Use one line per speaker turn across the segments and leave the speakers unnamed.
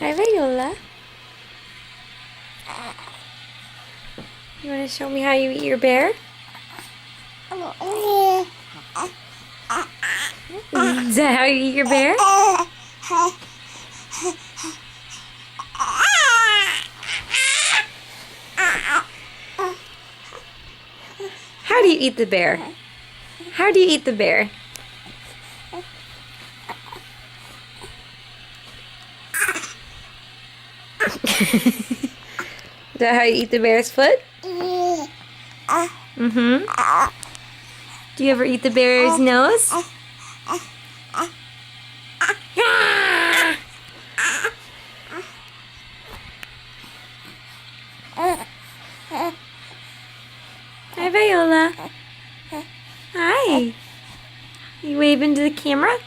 Hi, Viola. You want to show me how you eat your bear? Is that how you eat your bear? How do you eat the bear? How do you eat the bear? Is that how you eat the bear's foot? Mm-hmm. Do you ever eat the bear's nose? Hi, Viola. Hi. You waving to the camera?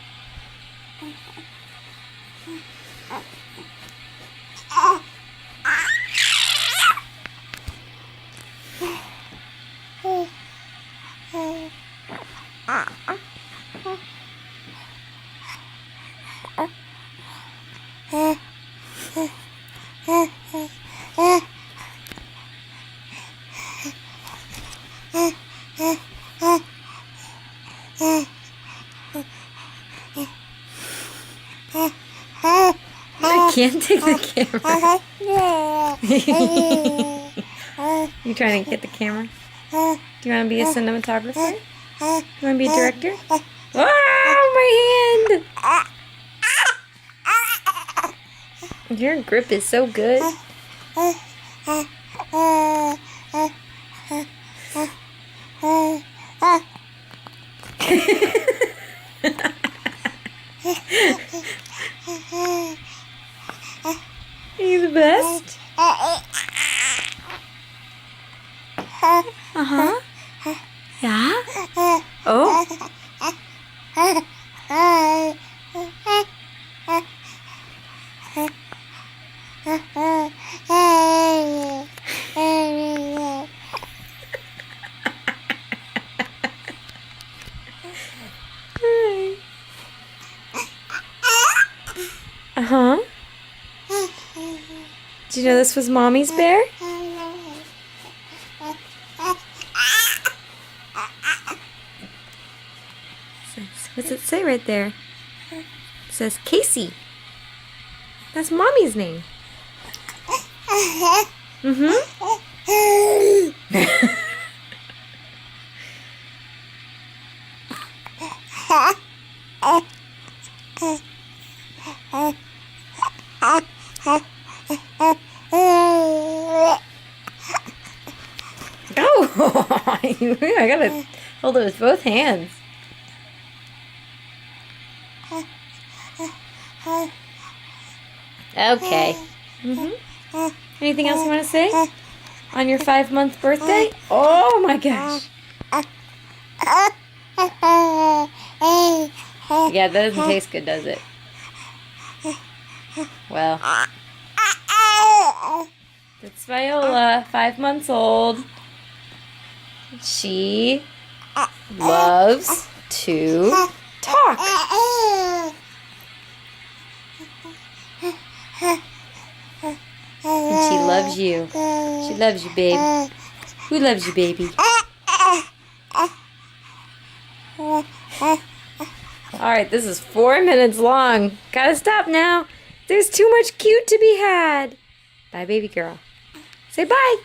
I can't take the camera. You trying to get the camera? Do you want to be a cinematographer? You want to be a director? Oh, my hand! Your grip is so good. Are you the best? Uh-huh. Yeah? Oh? Uh-huh. Did you know this was Mommy's bear? What's it say right there? It says Casey. That's Mommy's name. Mm-hmm. Oh, I gotta hold it with both hands. Okay. Anything else you want to say? On your 5-month birthday? Oh my gosh. Yeah, that doesn't taste good, does it? Well. It's Viola, 5 months old. She loves to talk. And she loves you. She loves you, babe. Who loves you, baby? Alright, this is 4 minutes long. Gotta stop now. There's too much cute to be had. Bye, baby girl. Say bye.